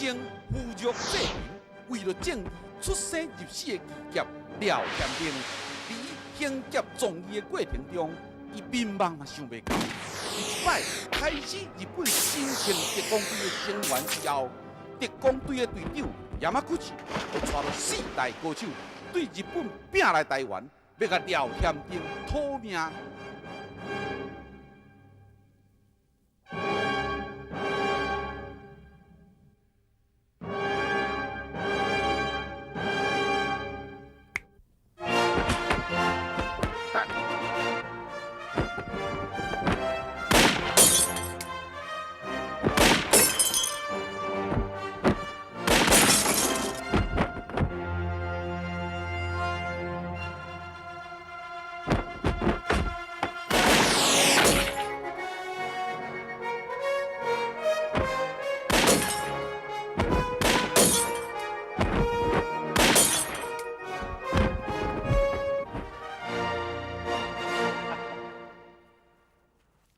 经扶弱济贫，为了正义出生入死的义侠廖天兵，在行劫壮义的过程中，伊民望嘛想袂到，一摆开始日本新型特工队的成员之后，特工队的队长亚马库奇就带了4代高手对日本拼来台湾，要甲廖天兵讨命。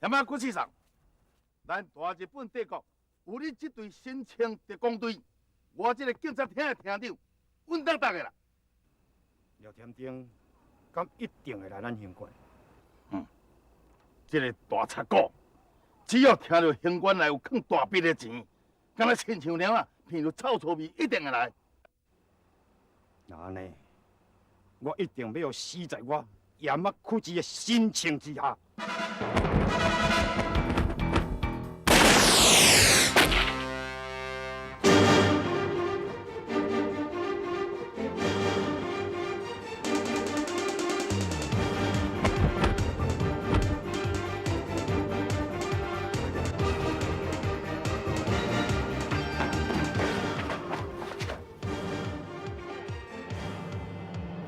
那么，国际上，咱大日本帝国有你这队新枪特工队，我这个警察厅的厅长，稳当当的啦。廖天丁，敢一定会来咱行馆？这个大贼股，只要听到行馆内有藏大笔的钱，敢若亲像猫啊，闻到臭臭味，一定会来。那安尼，我一定要死在我亚马库基的心情之下。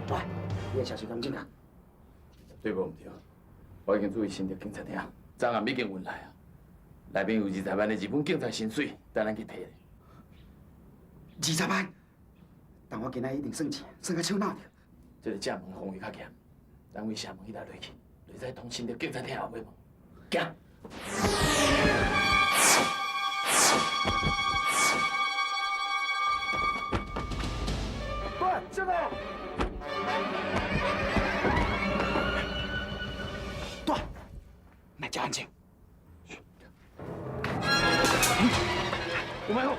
喂，你的消息敢紧啊？对无毋对？我已经注意新竹警察厅，昨暗已经运来啊，内面有20万的日本警察薪水，等咱去摕咧。20万，但我今仔一定算钱，算个手闹着。这个正门防卫较严，咱为社门迄搭落去，就再通新竹警察厅后尾门。行。喂，进来！对，卖家安静。有没有？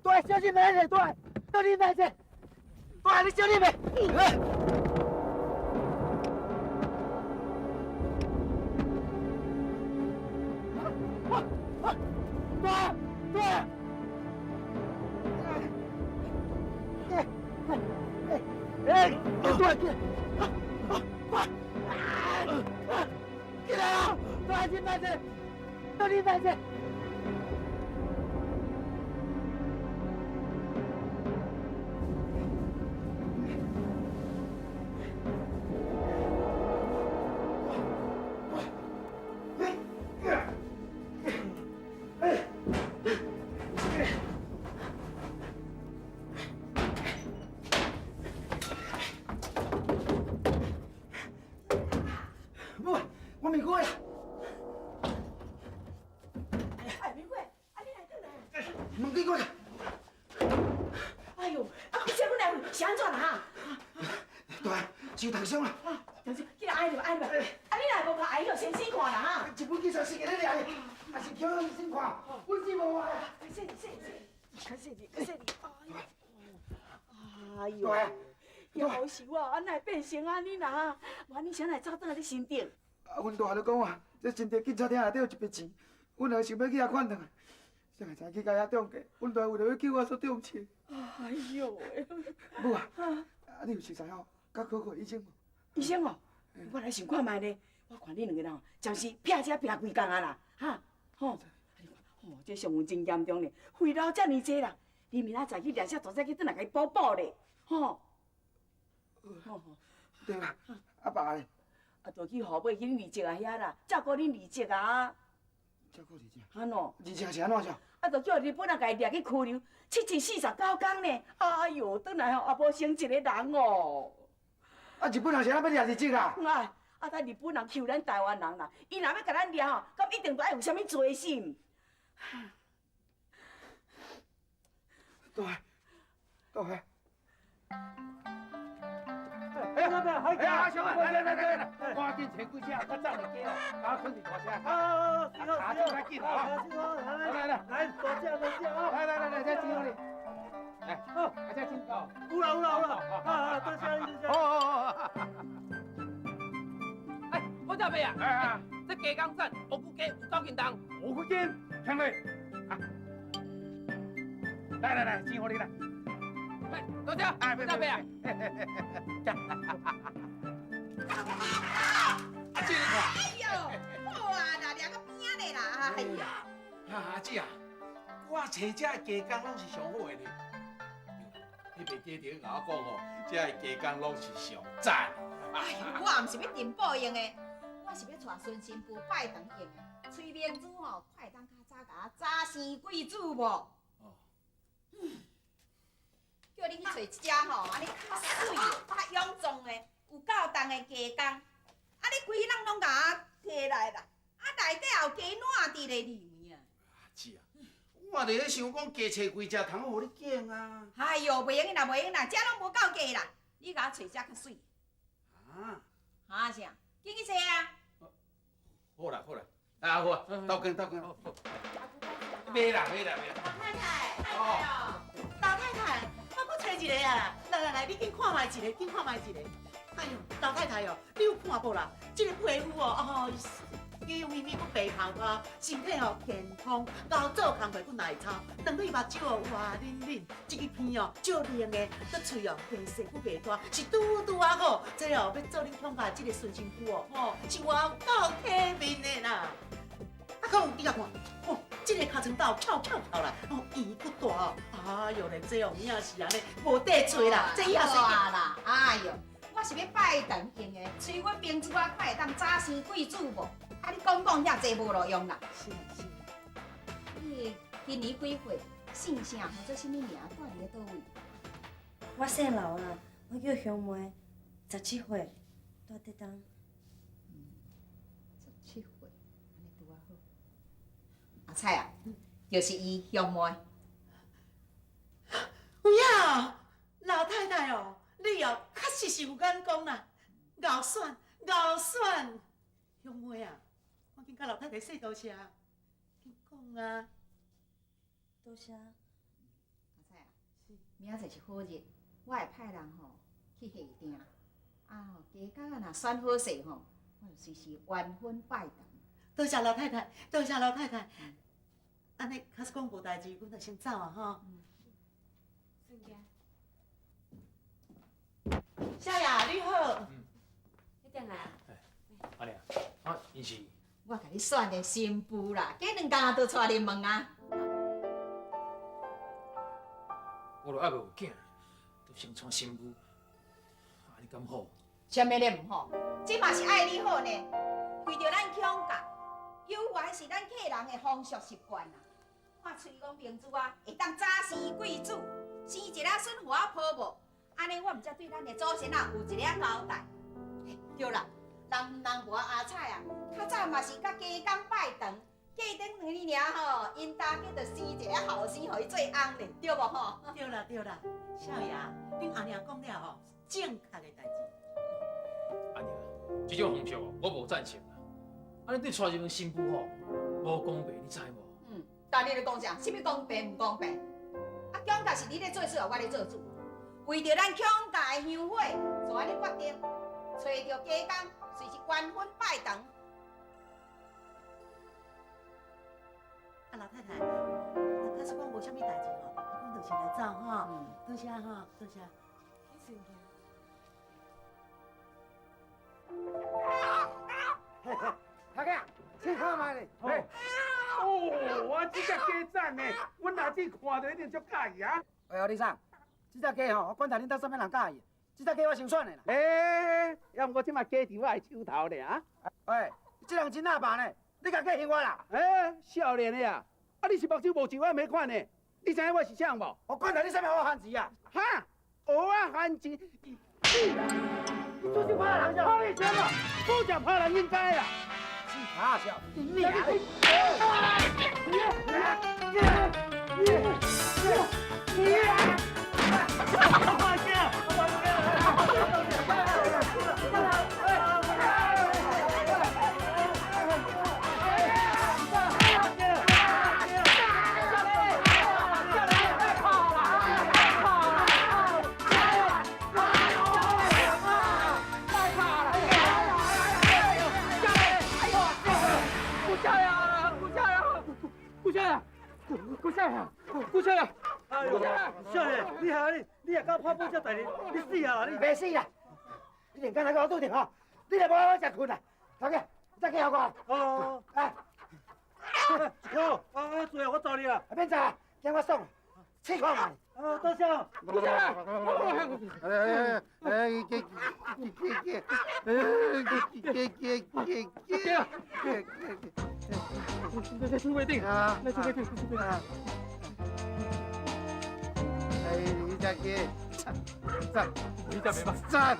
对，小弟妹，对，小弟妹，对，你小弟妹。对，来啊！大金大姐，大金大姐。我没过呀。哎，明贵，啊，你来倒来。门给我开。哎呦，啊，你这阮来是安怎啦？大汉，受烫伤啦。啊，就是记得挨着，挨着。啊，你若无甲挨着先生看啦哈。一本警察是给你俩的，也是叫医生看，本事无坏。谢谢，谢谢你，谢谢你。哎呦，大汉，夭寿啊，安奈变成安尼啦？我你啥来走倒来你身顶？啊，阮大汉就讲啊，这真地警察厅内底有一笔钱，阮也想要去遐款两个，谁会知去甲遐中计？阮大汉为了要救我所中枪。哎呦喂！母啊，你有熟悉哦，甲考过医生无？医生哦，我来想看卖呢。我看你两个人哦，暂时拼车拼几工啊啦，哈，吼。哦，这伤有真严重咧，肺痨遮尔济啦，你明仔载去抓些大只去，转来甲伊补补咧，吼。吼。对啦，啊爸咧？啊，就去河尾去恁二姐啊遐啦，照顾恁二姐啊。照顾二姐。安喏。二姐是安怎照？啊，就叫日本人甲伊抓去拘留749天呢。哎呦，转来吼也无生一个人哦。啊，日本人是安怎要抓二姐啊？哎，啊，咱日本人求咱台湾人啦，伊若要甲咱抓吼，咁一定都爱有啥物罪心。大汉，大汉。哎呀，小妹，来，赶紧找几车，较早就过哦，甲我放伫大车。啊，卡车较紧啊！来，大车啊！来，这钱互你。来，好，这钱够。有啦，啊，多谢你，多谢。好。哎，我这边啊，这鸡公产乌骨鸡有够斤重？5公斤，强嘞。啊，来，钱互你啦。哎，多谢，这边啊。哎呦，好啊，那两个边的啦，哎呀，阿姐啊，我找这鸡公拢是上好的咧。你袂记得甲我讲吼，这鸡公拢是上赞。哎呦，我唔是要订报用的，我是要带孙新妇拜堂用的。催眠子吼，快当较早甲我早生贵子无？哦。叫你去找一只吼，安尼较水的、较臃肿的、有够重的鸡公，啊，你规人拢甲我摕来啦，啊，内底也有鸡卵伫咧里面啊。阿姐啊，我伫咧想讲加找几只通好互你拣啊。哎呦，袂用啦，袂用啦，这拢无够价啦，你甲我找只较水。啊？啊啥？紧去找啊！好啦，啊好啊，倒跟。买啦。老太太，老太太，我搁找一个啊！来，你紧看卖一个，紧看卖一个。哎呦，老太太哦，你有看无啦？这个皮肤哦，肌肉咪咪，搁白胖胖，身体哦健康，交做工课搁耐操，两对目睭哦活灵灵，这个鼻哦照亮的，搁喙哦白色搁白大，是拄啊好。这哦要做恁乡下这个孙媳妇哦，吼是有够体面的啦。啊，讲你甲看，哦，这个尻川道翘啦，哦，圆骨大哦，哎呦嘞，这哦影是安尼，无得找啦，这影是啦，哎呦，我是要拜堂用的，催阮明珠啊，快会当早生贵子无？啊，你讲遐济无路用啦。是。你今年几岁？姓啥？或者什么名？住伫咧倒位？我姓刘啦，我叫香梅，17岁，住伫当。17岁，安尼拄啊好。阿菜啊，就是伊香梅。有影，老太太哦，你哦确实是有眼光啦，敖选。香梅啊，我紧甲老太太说多谢，紧讲啊。多谢。阿菜啊，明仔载是好日，我会派人吼去下订。啊吼，加工啊若选好势吼，我就随时完婚拜堂。多谢老太太，安尼假使讲无代志，阮就先走啊吼。孙家。小雅，你好。你等来啊？阿娘，啊，伊是我甲你选的新妇啦，过2天就带你问啊。我都还袂有囝，就先娶新妇，安尼敢好？啥物咧唔好？这嘛是爱你好呢。为着咱乡下，有缘是咱客人的风俗习惯啊。看吹讲明珠啊，会当早生贵子，生一个孙花抱母，安尼我毋则对咱的祖先啊有一个交代。对啦，人无阿彩啊，较早嘛是甲家公拜堂，过长2年吼，因大家就生一个后生，互伊做翁咧，对无吼？对啦对啦，少爷，恁阿娘讲了吼，正确的代志。阿娘，这种风俗我无赞成啦。安尼对娶一个新妇吼，无公平，你知无？但你咧讲啥？什么公平唔公平？啊，乡下是你咧做主，我咧做主。为着咱乡下的香火，就安尼决定，找着家公，随是关婚拜堂。啊，老太太，那假使讲无啥物代志吼，我就先来走吼。多谢吼，多谢。大家，请看卖咧。哦，我这只鸡赞呢，阮阿姊看到一定足介意啊。哎，李生，这只鸡吼，我管他恁搭啥物人介意，这只鸡我先选的啦。要毋过即马鸡伫我的手头咧啊。喂，这人真阿爸呢，你甲鸡还我啦？少年的啊，啊你是目睭无睭眼没看呢？你知影我是啥无？我管他你啥物好汉子啊？哈，蚵仔汉子，你出去怕人家，怕你先嘛，不讲怕人应该啦。傻笑，你啊！顾少爷，少爷，你也搞拍布这代志，你死啊你！别死啦！你连刚才跟我赌电话，你来帮我食困啦！大家，再给我过来。哦，哎，好，最后我找你啦。免走啊，给我送，试看卖。多谢。顾少那出规定啊！那出规定，出规定啊！你只鸡，赞，你这没吧？赞。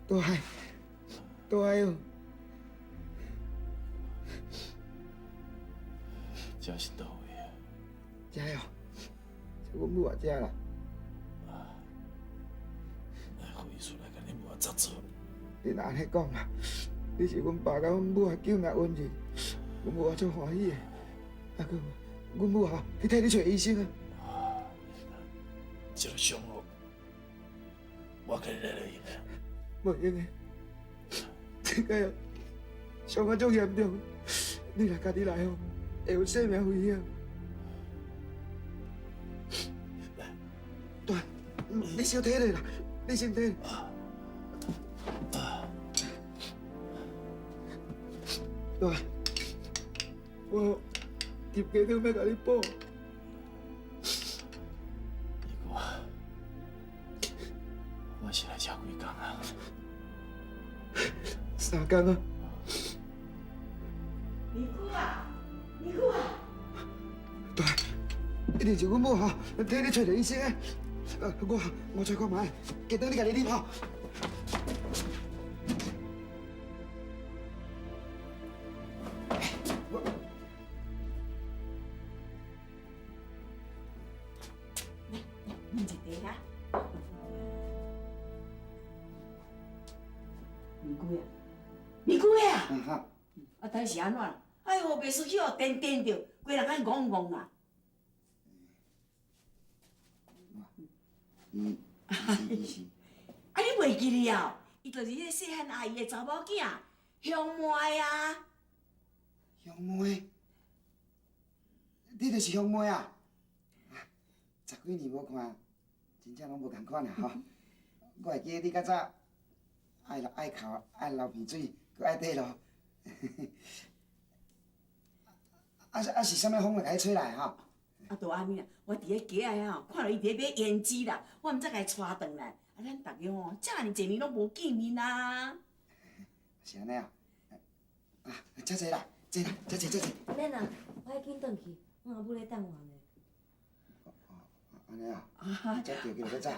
大海哦。这是倒位啊？这哦，这阮母也这啦。互伊出来，甲恁母杂做。你若安尼讲啦，你是阮爸甲阮母的救命恩人，阮母也足欢喜的。啊，佮阮母吼去替你找医生啊。这个伤哦，我甲你来了用的。无用的，这个伤啊足严重，你若家己来哦。会有生命危险。对，你小体力啦，你先体。对，我入家都要甲你补。我是来吃几工啊？3工啊。尼姑啊！尼姑啊！对，一定是阮母吼，替你找着医生的。我再看卖，记得你家己啉吼。饮一茶啊！尼姑呀，尼姑呀！啊，但是安怎啦？哎呦，袂输去哦，颠着，规人安戆戆啊！是。啊，你袂记哩哦？伊就是迄细汉阿姨的查某囝，香妹啊！兄妹，你就是兄妹啊！10几年无看，真正拢无共款啊吼。我会记得你较早爱哭、爱流鼻水，佮爱底路。是啥物风来甲你吹来吼？就安尼啦，我伫咧街仔吼，看到伊伫咧买胭脂啦，我毋知甲伊带转来。咱大家吼，遮尔侪年拢无见面啊。是安尼啊？遮济啦，济啦，遮济。免啦，我要紧转去，我阿母咧等我呢。安尼啊？遮叫叫较早。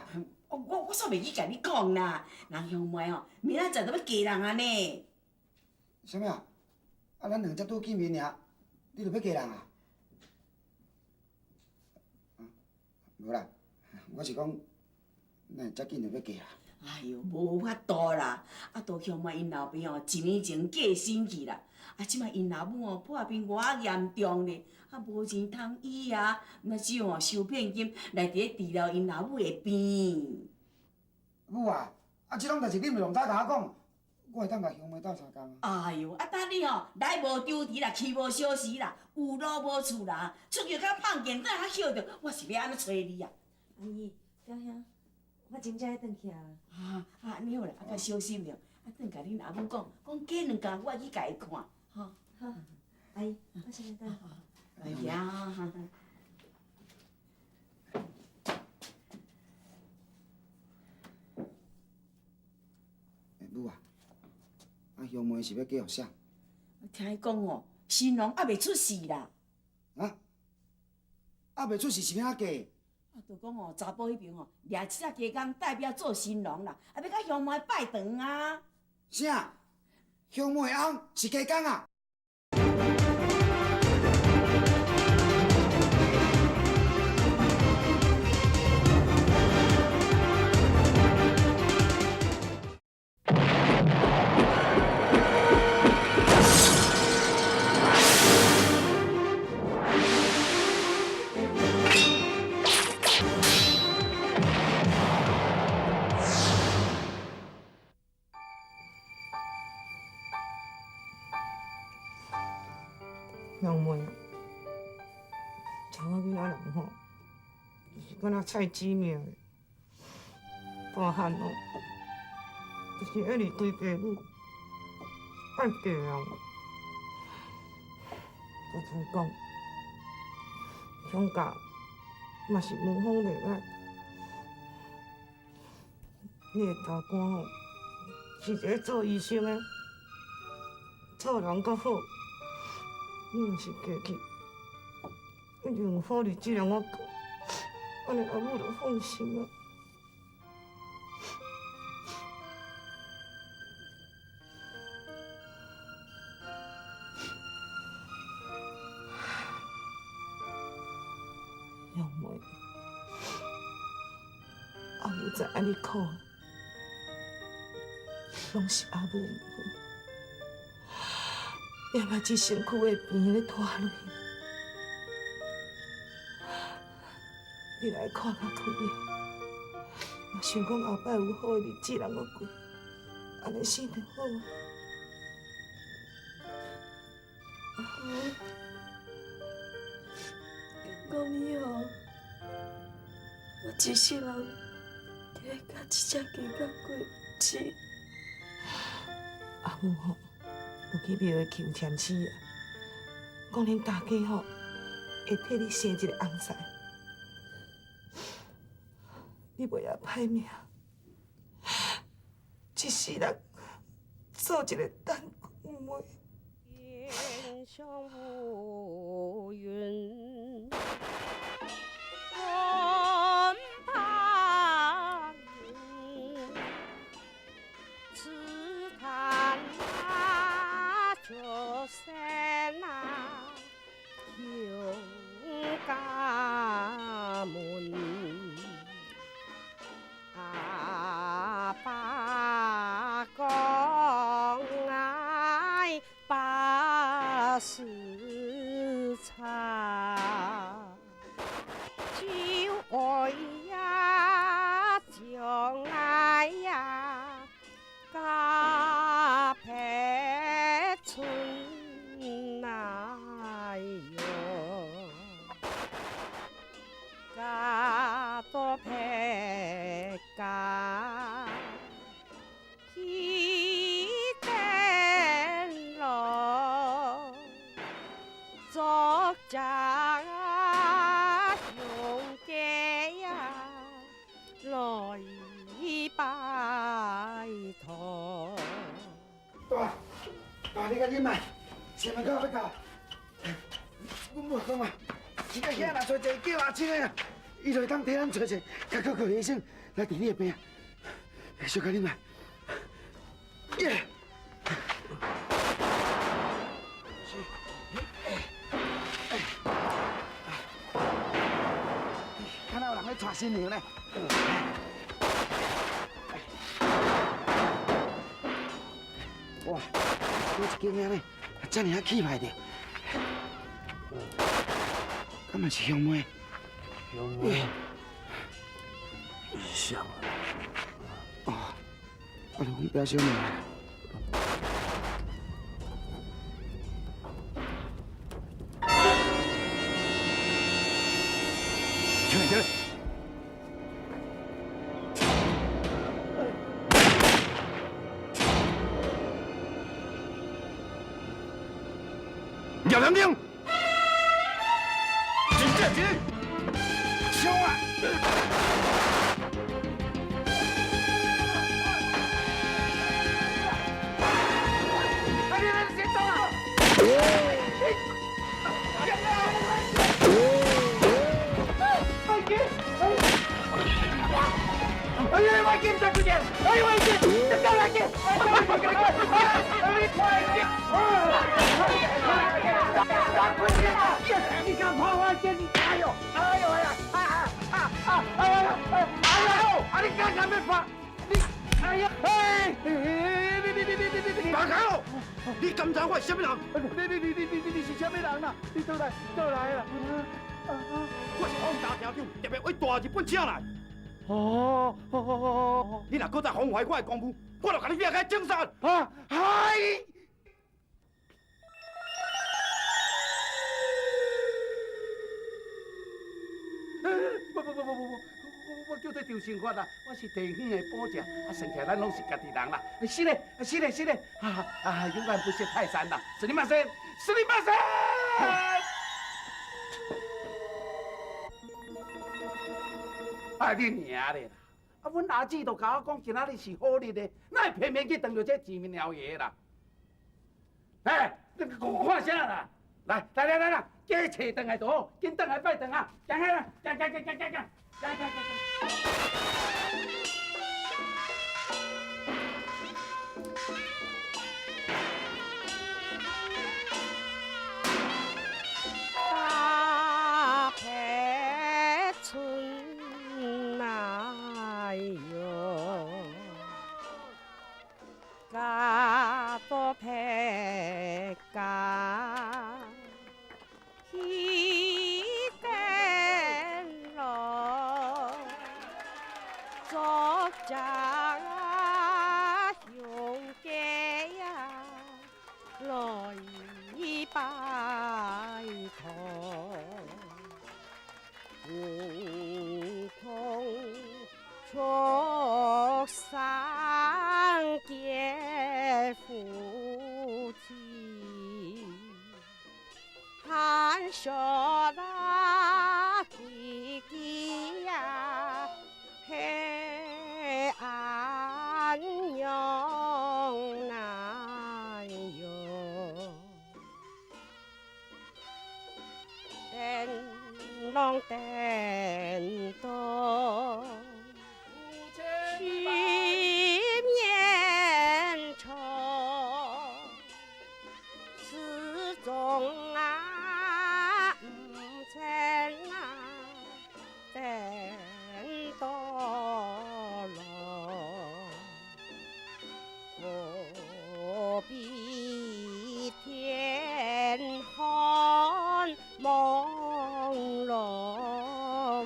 我煞袂去甲你讲啦，人兄妹吼，明仔载都要嫁人啊呢。啥物啊？咱两只拄见面尔，你就要嫁人啊？无啦，我是讲，哪会遮紧就要嫁啊？哎呦，无法度啦！都兄妹因老爸吼，1年前过身去啦。即摆因老母吼破病偌严重咧，无钱通医啊，那只有收骗金来伫咧治疗因老母的病。母啊，即种代志你咪用早甲我讲，我会当甲兄妹斗相共啊。哎呦，等你吼来无丢题啦，去无小时啦，有路无厝啦，出去甲碰见，等下晓得我是要安怎找你啊？阿姨，表兄，我真正要转去啊。安尼好啦，较小心了。转甲恁阿母讲，过2工我去甲伊看，吼。好，阿姨，我先来等。哎呀，母啊，兄妹是要嫁互啥？听伊讲哦，新郎还袂出世啦。还袂出世是要嫁？就讲哦，查甫迄边吼，掠7只鸡公代表做新郎啦，要甲兄妹拜堂啊。啥？兄妹翁是鸡公啊？兄妹，查某囡仔人吼，就是敢若菜籽命的，大汉吼，就是爱离对爸母，爱嫁人。我像讲，乡家嘛是门风袂歹，你的大官吼，是一个做医生的，做人较好。你若是嫁去，一定有好日子让我过，安尼阿母就放心啊。兄妹，阿母知安尼苦，拢是阿母唔好。也把这身躯的病咧拖落去，你来看较开我想讲后摆有好的日子让我过，安尼生就好啊。讲以后，我一世人就会甲这只鸡公过日子。阿母吼。有去庙里求签诗啊，讲恁大家吼会替你生一个翁婿，你袂晓歹命，一世人做一个单亲妹。天上乌云分白云，只叹就是那穷家门，阿爸讲爱把事差。忍耐，前面到要到。阮无讲啊，这个遐若找一个叫阿青的，伊就会当替咱找一个较可靠的医生来治你的病。小可忍耐。耶！看到有人咧带新娘呢。哇，这一间遐呢，遮尔啊气派的。敢嘛是兄妹？兄妹，像啊。哦，我就讲表兄妹。进来，进来。姚良兵。兄啊！哎，你先走啊！哎呀，快点，快点！哎，快点，你过来点！哎，快点！你敢跑我见你？哎呦，哎呦呀！哎呀！你敢敢要跑？你，哎呀！哎！你马口！你敢知我是什么人？你是什么人啦？你倒来啦！我是王大条长，特别为大日本请来。哦，你若搁再妨害我的公务，我就甲你掠开警察。啊，嗨！不，我叫做周生发啦，我是地方的保正，算起来咱拢是家己人啦。是嘞，勇敢不懈泰山啦，是你马先，是你马先。啊，你娘嘞！啊，阮阿姊都甲我讲，今仔日是好日的，哪会偏偏去当着这前面老爷啦？哎，你看啥啦？来，加找回来就好，紧转来拜堂啊！行啦，行。大白春来哟，嘎多白嘎。一根路，作家用嘅呀，來拜託，唔通畜生嘅夫妻。看说那弟弟呀，黑暗永难有，灯笼灯多，去面愁，始终啊。何必天寒梦落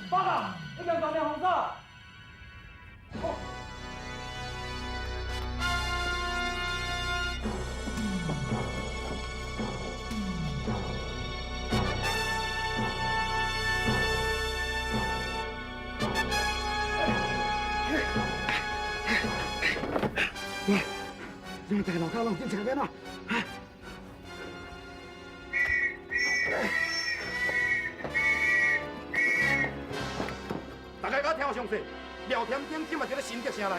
报告，一个搞点红色。你大路口拢进前面啊！大家甲听详细，廖天顶今嘛伫咧新竹城内，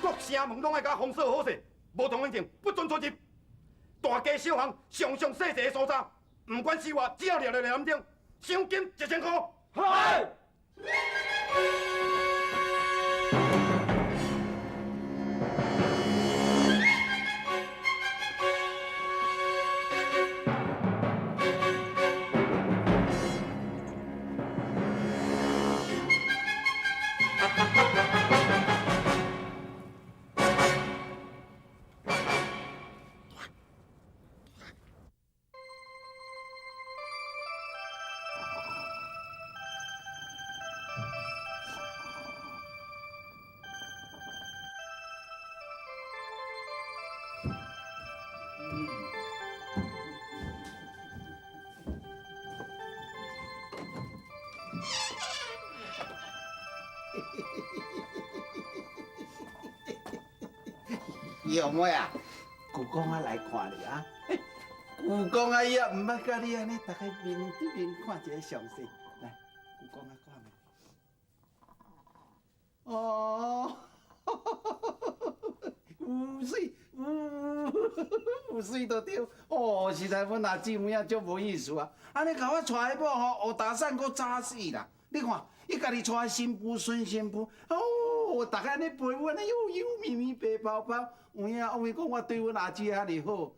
各城门拢爱甲封锁好势，无同文件不准出入。大街小巷上细细的所在，不管是外，只要列在南顶，赏金1000块。嗨！有妹啊，舅公啊来看你啊！舅公啊也唔捌甲你安尼，大家面对面看一个详细。来，舅公啊看没？哦，有水，有水就对。哦，实在阮阿姊妹啊，足无意思啊！安尼甲我带迄某吼，学打伞搁早死啦！你看，伊家己带新妇孙新妇，哦，大家安尼陪阮，安尼悠悠咪咪白泡泡。有影，为讲我对阮阿姊遐尼好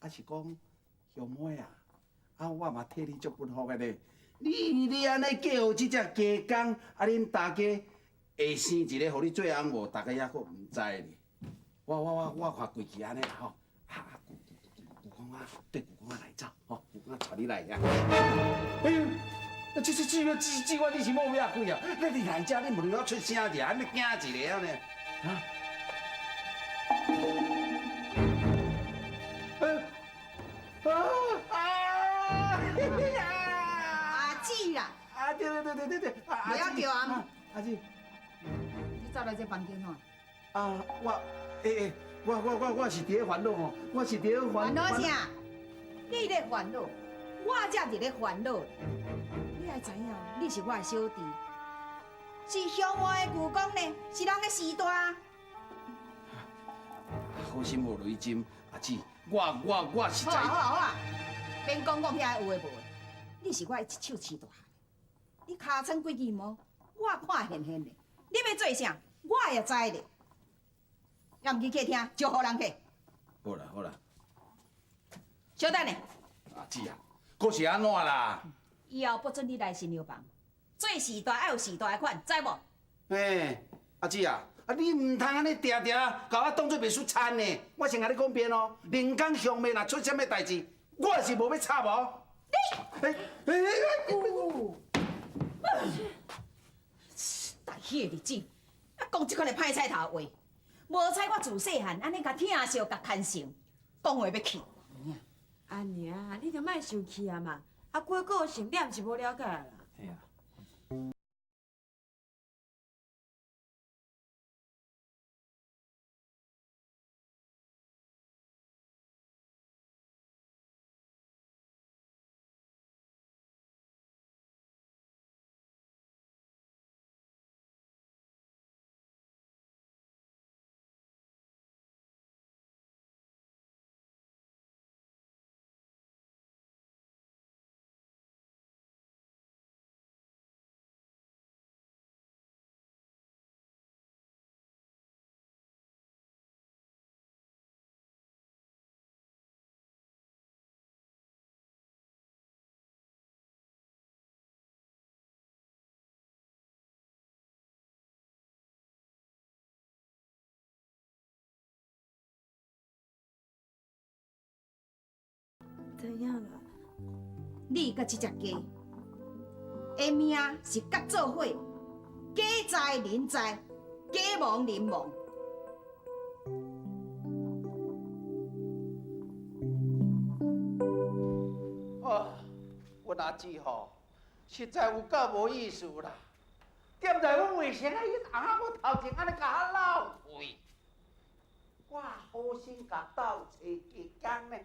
是讲兄妹啊，我嘛替你足不福个咧。你安尼过好即只加工，恁大家会生一个，互你做翁无？大家还阁唔知咧。我看规矩安尼啦吼，舅公啊，对舅公啊来走，吼，舅公啊带你来呀。哎呦！这我你是某命鬼啊！你来遮，你无了出声者，安尼惊一个安尼，阿姊啦，对，不要叫啊！阿姊，你走来这房间吼？我是伫咧烦恼哦，我是伫咧烦恼啥？你咧烦恼，我才伫咧烦恼。你爱知影，你是我的小弟，是乡外的舅公呢，是人的时代。好心无雷针，阿姊，我实在。好啊，免讲遐有诶无诶，你是我的一手饲大汉，你尻川几支毛，我看现现的。你要做啥，我也知咧。要毋去客厅，招呼人客。好啦，小等下。阿姊啊，阁是安怎啦？以后不准你来新娘房，做时代要有时代的款，知无？阿姊啊，你唔通安尼定定甲我当作袂输餐呢？我先甲你讲遍哦，人讲兄妹若出啥物代志，我是无要插无。大喜的日子，讲即款的歹彩头话，无彩我自细汉安尼甲疼惜、甲牵成，讲话要气。阿娘，你着莫生气啊嘛！啊，过个性念是无了解啦。嘿啊。太影啦。你甲这只鸡，的命是甲做伙，家在人在，家亡人亡。阮阿姊吼，实在有够无意思啦！点在阮为啥啊？伊阿母头前安尼甲我闹退，我好心甲斗找几工呢，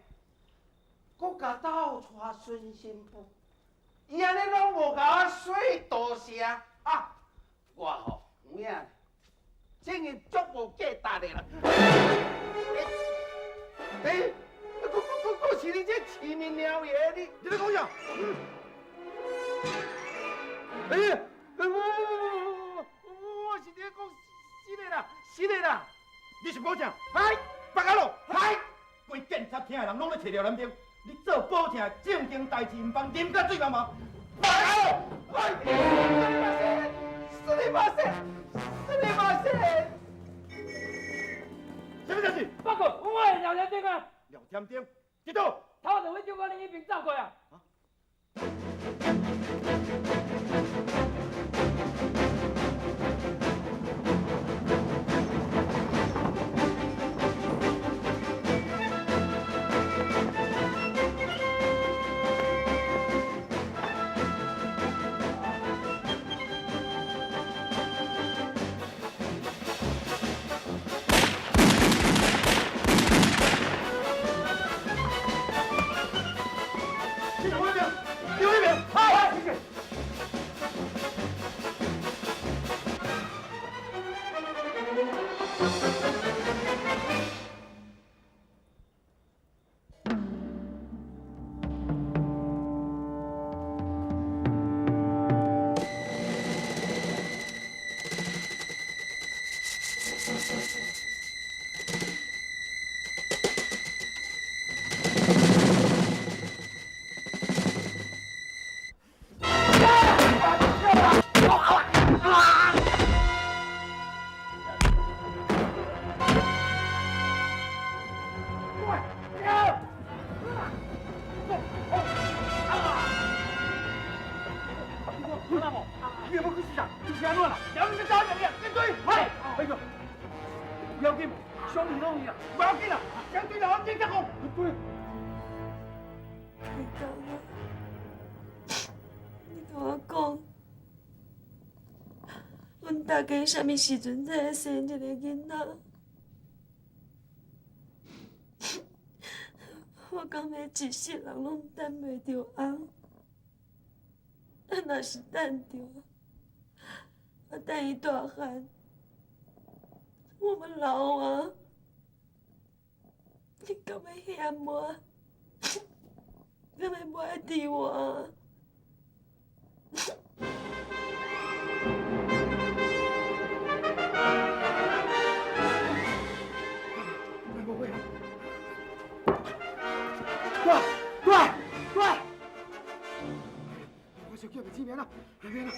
搁甲斗带孙新妇，伊安尼拢无甲我说多谢啊！我吼有影，真个足无价值的啦！搁是你这奇面鸟爷，你在讲啥？我是在讲是的啦！你是保证？嗨，放开咯！嗨，规警察厅的人拢咧找廖南平，你做保证正经代志，唔帮啉甲水茫茫。放开咯！すみません。什么代志？报告，我系廖天丁啊！廖天丁，知道？他就去中国另一边走过啊！大家什么时阵才会生一个囡仔？我敢要一世人拢等袂着翁，若是等着，我等伊大汉，我们老啊，你敢要嫌我？敢要卖伫我？对，我手机被指名了，那边了。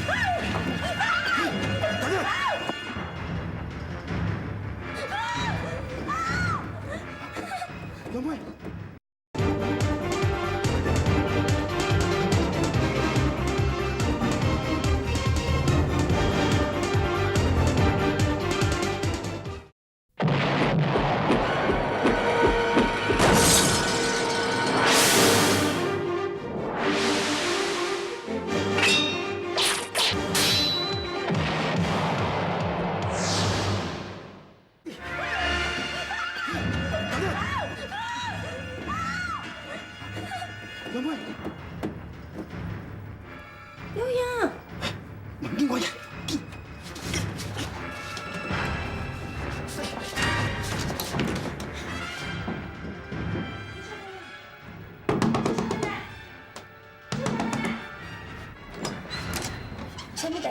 哎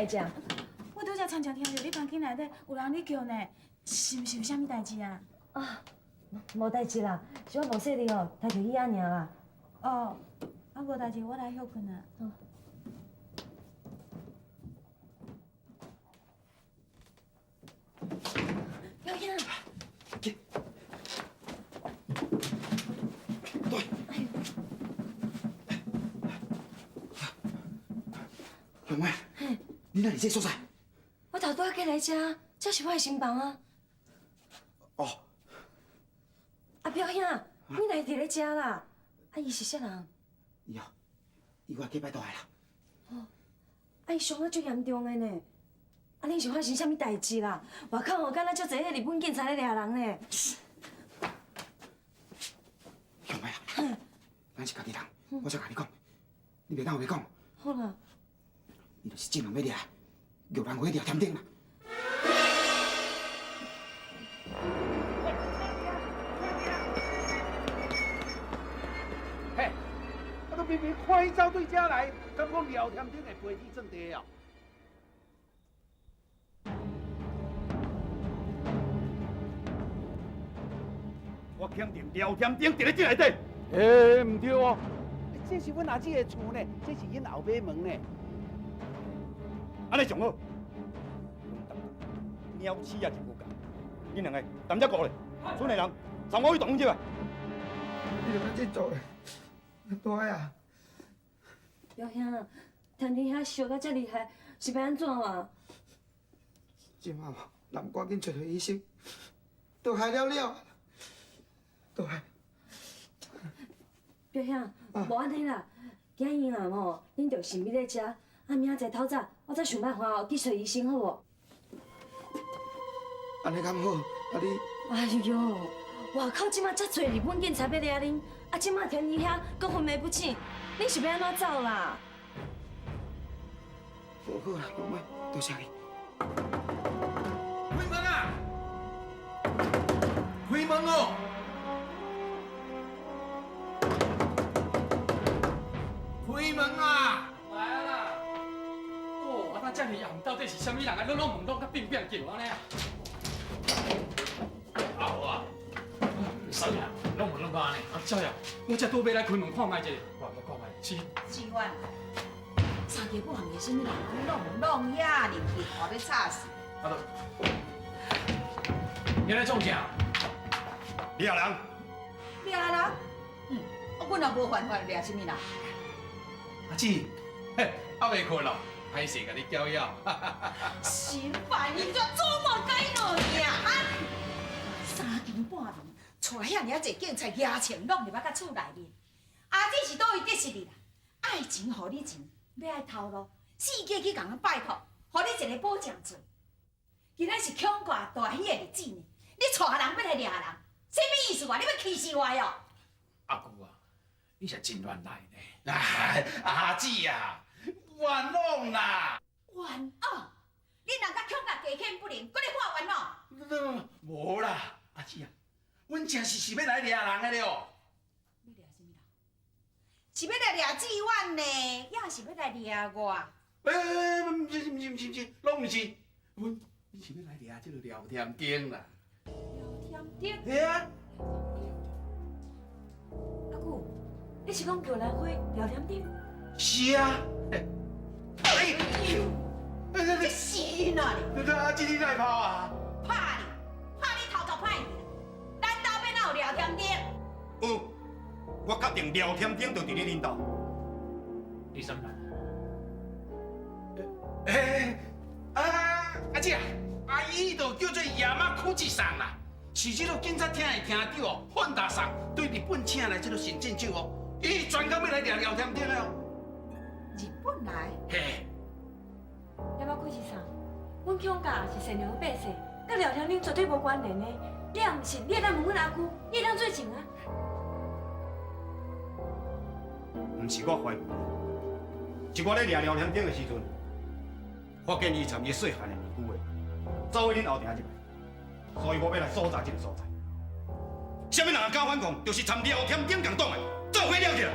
食？我拄则参照听到你房间内底有人咧叫呢，是毋是有啥物代志啊？啊，无代志啦，是我无说你哦，抬着椅仔尔啦。哦，啊无代志，我来休困啊。哦。表兄。老妹，你哪里这所在？我头拄仔过来遮，这是我的新房啊。哦。啊，表兄，你哪伫咧遮啦？啊，伊是啥人？伊我结拜倒来啦。哦，啊，伊伤啊足严重的呢。啊，恁是发生啥物代志啦？外口哦，敢若足侪迄日本警察咧抓人呢。老妹啊，咱是家己人，我才甲你讲，你袂当话讲。好啦。伊就是正人要抓，玉兰花抓添丁啦。嘿，啊，都明明看伊走对遮来，敢讲廖添丁会飞去正地哦？我肯定廖添丁伫咧这内底。唔对哦，这是阮阿姊的厝呢，这是因后尾门呢。安尼上好，鸟鼠也真有教。恁两个谈只顾咧，村内人送我去动去吧。你着安怎做的？大啊！表兄，天天遐烧到遮厉害，是要安怎啊？即马人赶紧找着医生，都害了。都害。表兄，无安尼啦，今日啊吼，恁着先秘咧食，啊明仔载透早，我再想办法哦去找医生好无？安尼敢好？啊你？哎呦，外口即马遮侪日本警察要抓恁，啊即马天天遐搁昏迷不醒，恁是要安怎走啦？无好啦，老妹，多谢你。开门啊！开门哦！开门啊！来啦！哦，啊，咱遮尔暗，到底是啥物人啊？拢门拢甲乒乒叫安尼啊？好啊！少爷，拢门拢安尼。啊，少爷，我才倒要来开门看卖者，我看卖是。是阮。三更半夜什么人弄呀，入去互要吵死。啊都，原来中奖。抓人。抓人？嗯，阮也无犯法，抓什么人？阿姊，嘿，还未困咯，歹势甲你搅扰。心烦意乱，做梦该弄你啊！三更半暝，带遐尔侪警察牙签拢入啊，甲厝内面。阿姊是倒位得失你啦？爱情互你钱，要爱头路，四界去共人拜托，互你一个保证罪。今仔是恐挂大喜的日子呢，你带人要来抓人，什么意思啊？你要气死我哦！阿姑啊，你是真乱来呢。哎，阿姊啊，冤枉啦！冤枉！恁人甲恐甲家欠不灵，搁咧喊冤枉？无啦，阿姊啊，阮正是要来抓人的了。要抓什么人？是要来抓志远呢，也是要来抓我？唔是，拢唔是，阮是要来抓这个廖添丁啦。廖添丁？嘿啊！阿姑，你是讲叫兰花廖添丁？是啊。哎呦！这是哪里？阿姊你来跑啊？怕你头头歹去啦！咱兜边哪有廖添丁？有，我确定廖添丁就伫咧恁兜。第三排。阿姊啊，阿姨就叫做亚马库吉桑啦，是这个警察厅的厅长哦，范大桑对日本请来这个行政手哦，伊专工要来抓廖添丁的哦。日本来？嘿。要不开始上，阮恐家是善良的百姓，甲廖添丁绝对无关联的。你若唔信，你会当问阮阿姑，你会当做证啊？唔是我怀疑，是我咧抓廖添丁的时阵，发现伊参伊细汉的年久的，走去恁后庭入来，所以我要来搜查这个所在。什么人敢反抗，就是参廖添丁共党的，做伙了起来。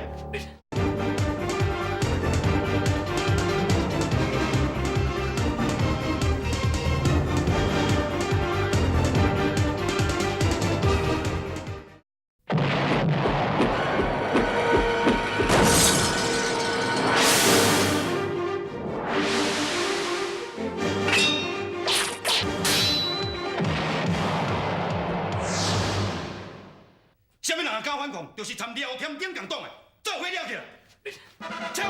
反抗，就是参廖添顶共党的，做伙了起来。走！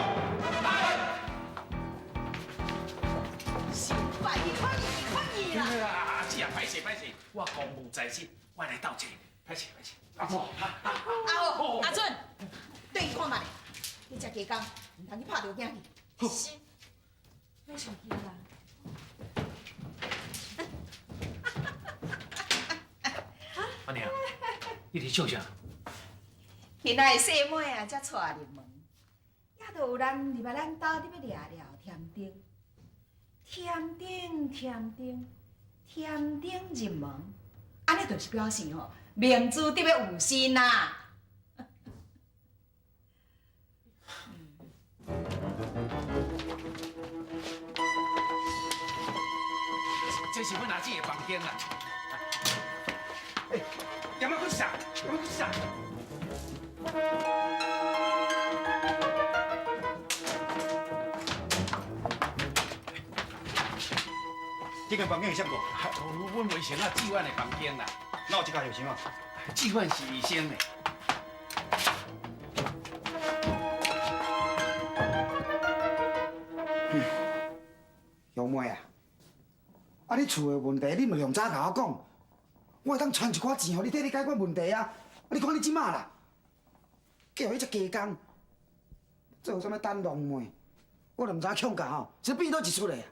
心烦意抗议啦！啊，是啊，歹势，我公务在身，我来斗者，歹势。阿准，对伊看卖，你这鸡公唔通去拍着囝去。是，别生气啦。阿娘，你伫笑啥？今仔个细妹啊，才带入门，也都有人入来咱家里要掠添丁入门，安尼就是表示吼，明珠得要有心呐。这是阮阿姊的房间啦。哎，干嘛去上？这间房间是啥大？阮卫生啊，志远的房间啦。哪有这家卫生啊？志远是医生的。兄妹啊，你厝的问题你咪用早甲我讲，我会当传一寡钱互你替你解决问题啊！你看你即马啦，叫迄只鸡公做啥物等龙妹，我都毋知抢到吼，是变倒一出来啊！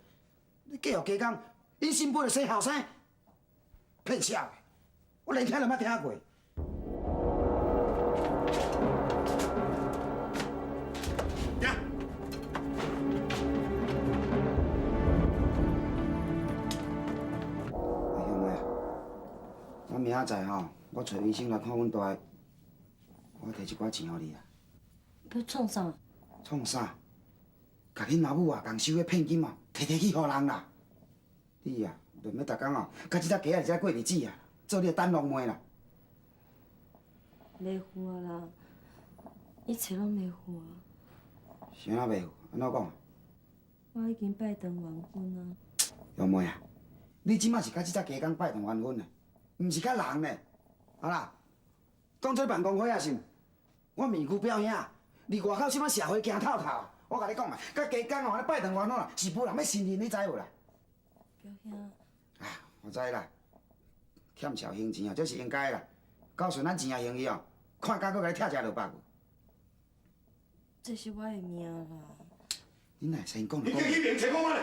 你叫鸡公，因新妇的生后生，骗笑的，我连听都捌听过。我明仔载吼，我找医生来看阮大个，我摕一寡钱互你啊。要创啥？创啥？甲恁老母啊，共收的骗金啊，摕去互人啦。你啊，就免逐工哦，甲即只鸡仔在过日子啊，做你的等龙妹啦。袂赴啊啦，一切拢袂赴啊。啥袂赴？安怎讲？我已经拜堂完婚啊。兄妹啊，你即马是甲即只鸡公拜堂完婚的？毋是甲人呢，好啦，当做办公伙仔是。我面具表兄，离外口什么社会行透透。我甲你讲啊，甲鸡公哦，拜堂完婚啦，是无人要信任，你知无啦？表兄。啊，我知啦，欠少还钱啊，这是应该啦。到时咱钱也还伊哦，看甲佫甲你拆食落腹。这是我的命啦。你乃先讲。你叫伊面切我嘛嘞！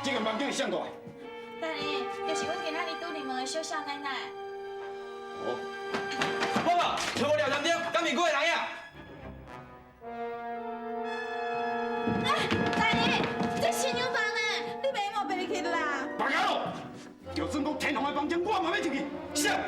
这个房间是啥大？大姨，就是阮今仔日拄入门的小少奶奶。哦。我嘛，找我聊天顶，敢面过的人呀？大姨，这新娘房呢？你袂莫别入去啦。白家伙，就算讲天皇的房间，我嘛要进去。是啊。